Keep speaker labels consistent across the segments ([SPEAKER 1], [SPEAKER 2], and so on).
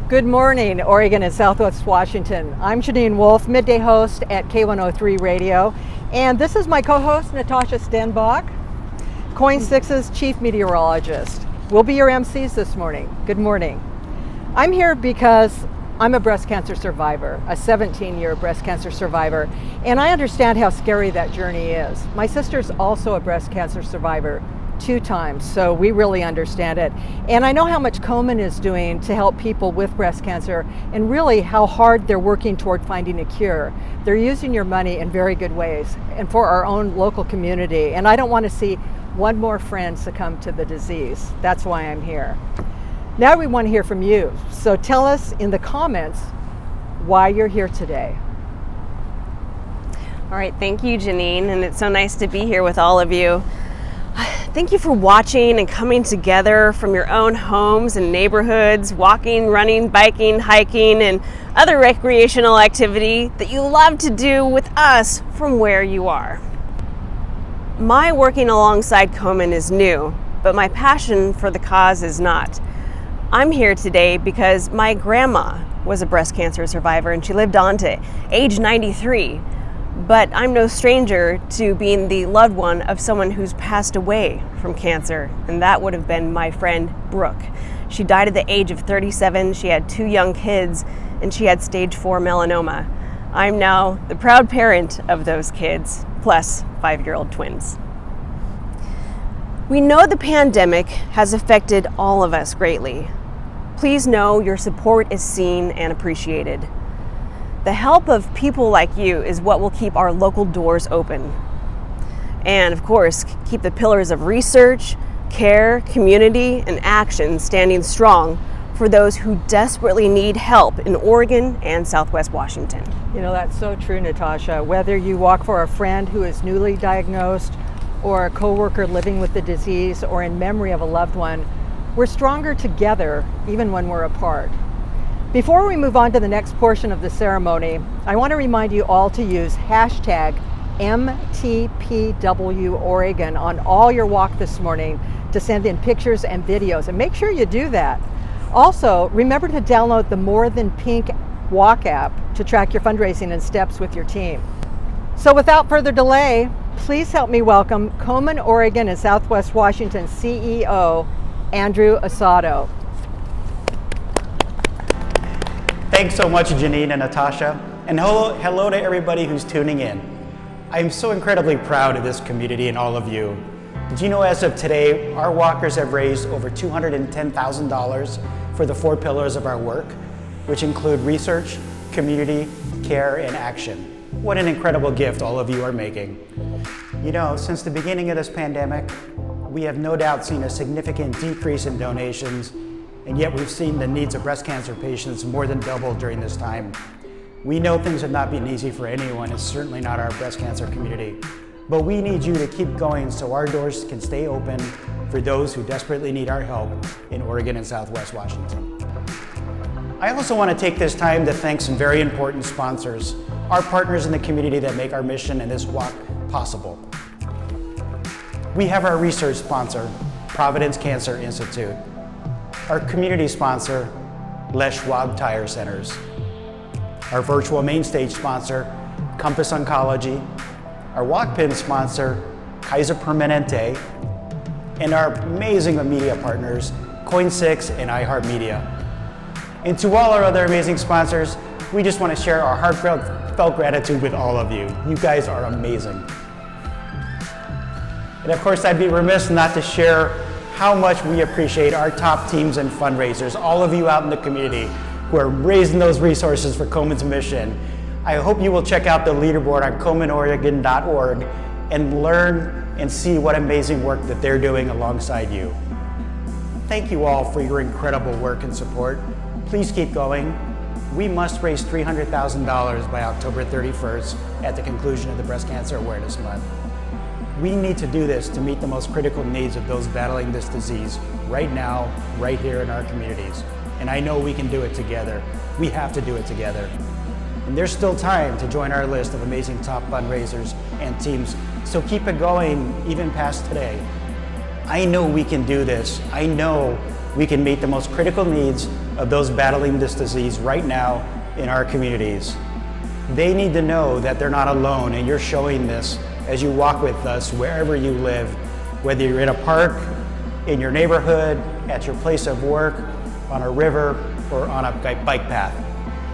[SPEAKER 1] Good morning, Oregon and Southwest Washington. I'm Janine Wolf, midday host at K103 Radio, and this is my co-host, Natasha Stenbock, KOIN6's chief meteorologist. We'll be your emcees this morning. Good morning. I'm here because I'm a breast cancer survivor, a 17-year breast cancer survivor, and I understand how scary that journey is. My sister's also a breast cancer survivor, 2 times, so we really understand it. And I know how much KOIN is doing to help people with breast cancer, and really how hard they're working toward finding a cure. They're using your money in very good ways and for our own local community. And I don't want to see one more friend succumb to the disease. That's why I'm here. Now we want to hear from you. So tell us in the comments why you're here today.
[SPEAKER 2] All right, thank you, Janine, and it's so nice to be here with all of you. Thank you for watching and coming together from your own homes and neighborhoods, walking, running, biking, hiking, and other recreational activity that you love to do with us from where you are. My working alongside KOIN is new, but my passion for the cause is not. I'm here today because my grandma was a breast cancer survivor and she lived on to age 93. But I'm no stranger to being the loved one of someone who's passed away from cancer, and that would have been my friend Brooke. She died at the age of 37, she had 2 young kids, and she had stage 4 melanoma. I'm now the proud parent of those kids, plus 5-year-old twins. We know the pandemic has affected all of us greatly. Please know your support is seen and appreciated. The help of people like you is what will keep our local doors open. And of course, keep the pillars of research, care, community, and action standing strong for those who desperately need help in Oregon and Southwest Washington.
[SPEAKER 1] You know, that's so true, Natasha. Whether you walk for a friend who is newly diagnosed, or a coworker living with the disease, or in memory of a loved one, we're stronger together even when we're apart. Before we move on to the next portion of the ceremony, I want to remind you all to use hashtag MTPWOregon on all your walk this morning to send in pictures and videos, and make sure you do that. Also, remember to download the More Than Pink Walk app to track your fundraising and steps with your team. So without further delay, please help me welcome KOIN Oregon and Southwest Washington CEO, Andrew Asado.
[SPEAKER 3] Thanks so much, Janine and Natasha, and hello to everybody who's tuning in. I am so incredibly proud of this community and all of you. Did you know as of today, our walkers have raised over $210,000 for the 4 pillars of our work, which include research, community, care, and action. What an incredible gift all of you are making. You know, since the beginning of this pandemic, we have no doubt seen a significant decrease in donations, and yet we've seen the needs of breast cancer patients more than double during this time. We know things have not been easy for anyone, and certainly not our breast cancer community. But we need you to keep going so our doors can stay open for those who desperately need our help in Oregon and Southwest Washington. I also want to take this time to thank some very important sponsors, our partners in the community that make our mission and this walk possible. We have our research sponsor, Providence Cancer Institute. Our community sponsor, Les Schwab Tire Centers. Our virtual main stage sponsor, Compass Oncology. Our walk pin sponsor, Kaiser Permanente. And our amazing media partners, KOIN6 and iHeartMedia. And to all our other amazing sponsors, we just want to share our heartfelt gratitude with all of you. You guys are amazing. And of course, I'd be remiss not to share how much we appreciate our top teams and fundraisers, all of you out in the community who are raising those resources for KOIN's mission. I hope you will check out the leaderboard on KOINOregon.org and learn and see what amazing work that they're doing alongside you. Thank you all for your incredible work and support. Please keep going. We must raise $300,000 by October 31st at the conclusion of the Breast Cancer Awareness Month. We need to do this to meet the most critical needs of those battling this disease right now, right here in our communities. And I know we can do it together. We have to do it together. And there's still time to join our list of amazing top fundraisers and teams, so keep it going even past today. I know we can do this. I know we can meet the most critical needs of those battling this disease right now in our communities. They need to know that they're not alone, and you're showing this as you walk with us wherever you live, whether you're in a park, in your neighborhood, at your place of work, on a river, or on a bike path.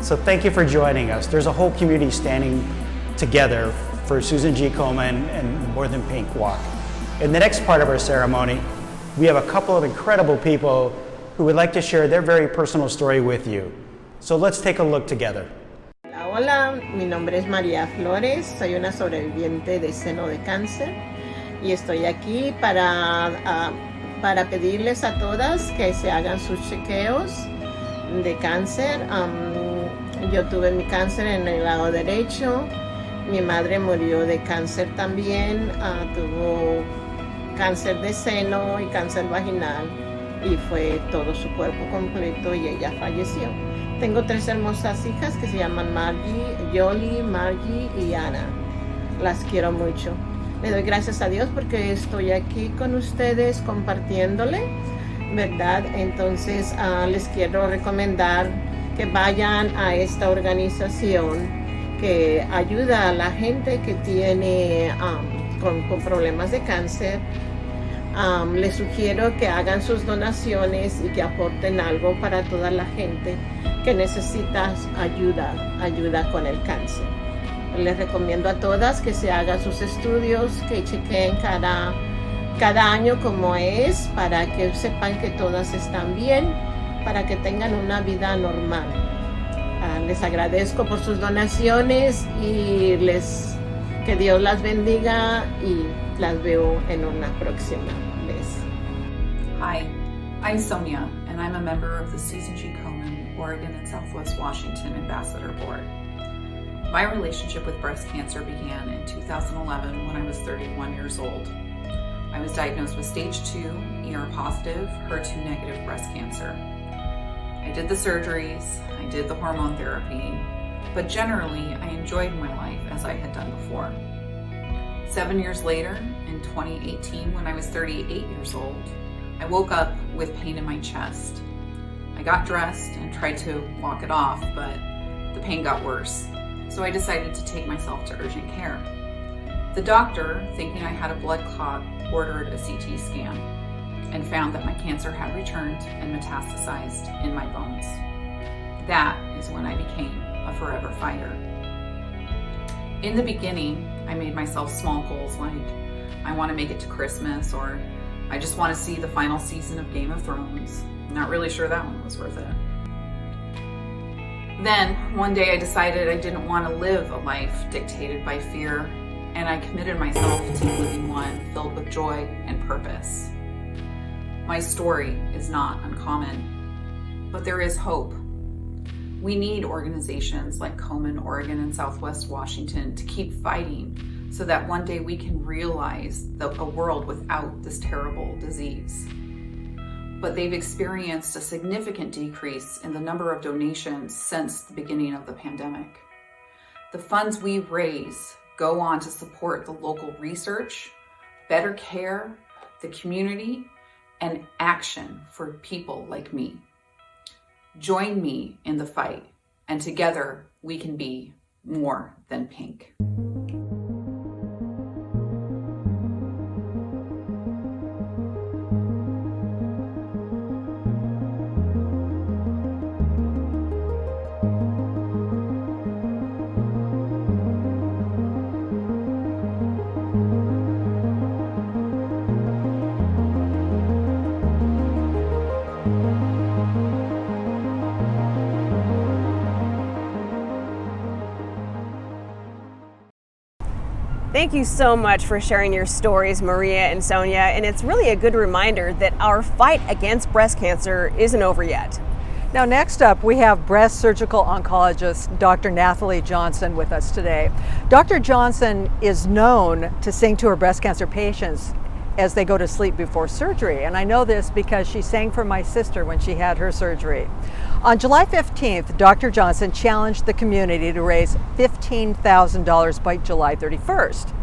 [SPEAKER 3] So thank you for joining us. There's a whole community standing together for Susan G. Komen and the More Than Pink Walk. In the next part of our ceremony, we have a couple of incredible people who would like to share their very personal story with you. So let's take a look together.
[SPEAKER 4] Hola, mi nombre es María Flores, soy una sobreviviente de seno de cáncer y estoy aquí para pedirles a todas que se hagan sus chequeos de cáncer. Yo tuve mi cáncer en el lado derecho, mi madre murió de cáncer también, tuvo cáncer de seno y cáncer vaginal y fue todo su cuerpo completo y ella falleció. Tengo 3 hermosas hijas que se llaman Margie, Yoli, Margie y Ana. Las quiero mucho. Le doy gracias a Dios porque estoy aquí con ustedes compartiéndole, ¿verdad? Entonces les quiero recomendar que vayan a esta organización que ayuda a la gente que tiene con problemas de cáncer. Les sugiero que hagan sus donaciones y que aporten algo para toda la gente que necesita ayuda con el cáncer. Les recomiendo a todas que se hagan sus estudios, que chequeen cada año como es, para que sepan que todas están bien, para que tengan una vida normal. Les agradezco por sus donaciones y que Dios las bendiga y las veo en una próxima vez.
[SPEAKER 5] Hi, I'm Sonia, and I'm a member of the Susan G. Komen, Oregon and Southwest Washington Ambassador Board. My relationship with breast cancer began in 2011 when I was 31 years old. I was diagnosed with stage 2, ER-positive, HER2-negative breast cancer. I did the surgeries, I did the hormone therapy, but generally I enjoyed my life as I had done before. 7 years later, in 2018, when I was 38 years old, I woke up with pain in my chest. I got dressed and tried to walk it off, but the pain got worse. So I decided to take myself to urgent care. The doctor, thinking I had a blood clot, ordered a CT scan and found that my cancer had returned and metastasized in my bones. That is when I became a forever fighter. In the beginning, I made myself small goals like, I want to make it to Christmas, or I just want to see the final season of Game of Thrones. Not really sure that one was worth it. Then, one day I decided I didn't want to live a life dictated by fear, and I committed myself to living one filled with joy and purpose. My story is not uncommon, but there is hope. We need organizations like Komen, Oregon, and Southwest Washington to keep fighting so that one day we can realize a world without this terrible disease. But they've experienced a significant decrease in the number of donations since the beginning of the pandemic. The funds we raise go on to support the local research, better care, the community, and action for people like me. Join me in the fight, and together we can be more than pink.
[SPEAKER 2] Thank you so much for sharing your stories, Maria and Sonia, and it's really a good reminder that our fight against breast cancer isn't over yet.
[SPEAKER 1] Now next up, we have breast surgical oncologist Dr. Nathalie Johnson with us today. Dr. Johnson is known to sing to her breast cancer patients as they go to sleep before surgery, and I know this because she sang for my sister when she had her surgery. On July 15th, Dr. Johnson challenged the community to raise $15,000 by July 31st.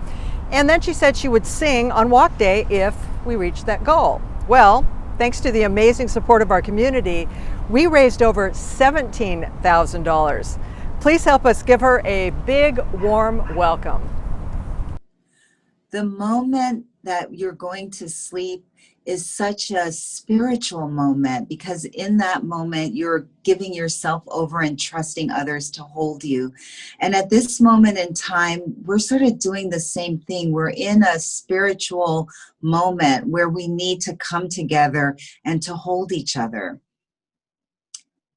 [SPEAKER 1] And then she said she would sing on walk day if we reached that goal. Well, thanks to the amazing support of our community, we raised over $17,000. Please help us give her a big, warm welcome.
[SPEAKER 6] The moment that you're going to sleep is such a spiritual moment, because in that moment you're giving yourself over and trusting others to hold you. And at this moment in time, we're sort of doing the same thing. We're in a spiritual moment where we need to come together and to hold each other.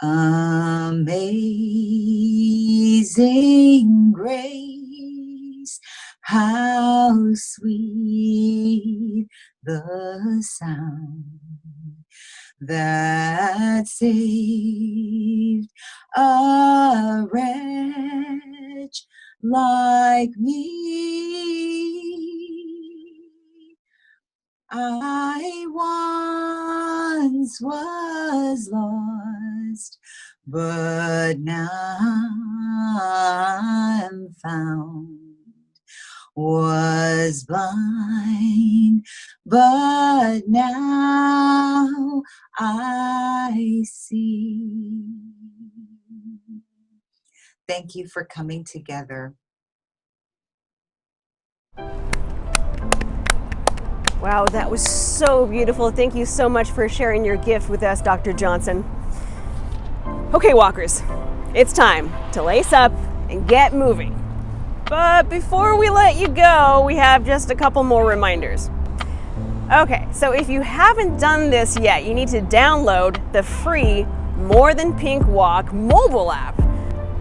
[SPEAKER 6] Amazing grace, how sweet the sound that saved a wretch like me. I once was lost, but now I'm found. Was blind, but now I see. Thank you for coming together.
[SPEAKER 2] Wow, that was so beautiful. Thank you so much for sharing your gift with us, Dr. Johnson. Okay, walkers, it's time to lace up and get moving. But before we let you go, we have just a couple more reminders. Okay, so if you haven't done this yet, you need to download the free More Than Pink Walk mobile app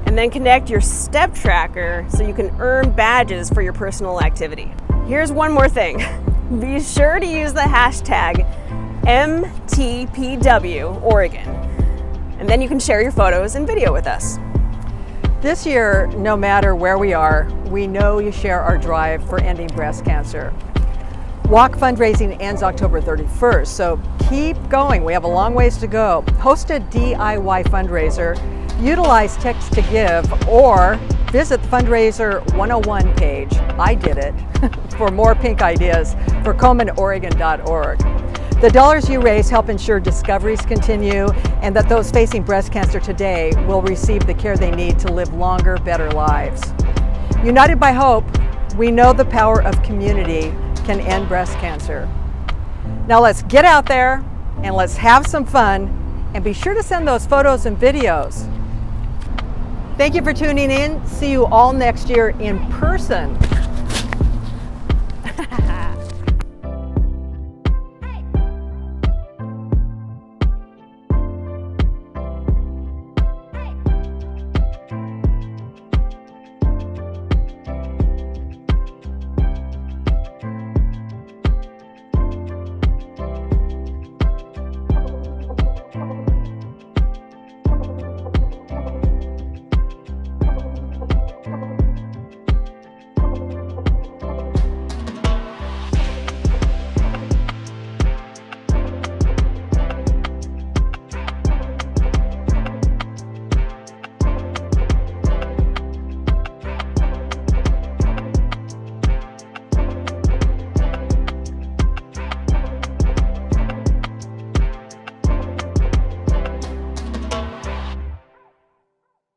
[SPEAKER 2] and then connect your step tracker so you can earn badges for your personal activity. Here's one more thing. Be sure to use the hashtag MTPW Oregon, and then you can share your photos and video with us.
[SPEAKER 1] This year, no matter where we are, we know you share our drive for ending breast cancer. Walk fundraising ends October 31st, so keep going. We have a long ways to go. Host a DIY fundraiser, utilize text to give, or visit the Fundraiser 101 page. I did it for more pink ideas for KOIN6.org. The dollars you raise help ensure discoveries continue and that those facing breast cancer today will receive the care they need to live longer, better lives. United by hope, we know the power of community can end breast cancer. Now let's get out there and let's have some fun, and be sure to send those photos and videos. Thank you for tuning in. See you all next year in person.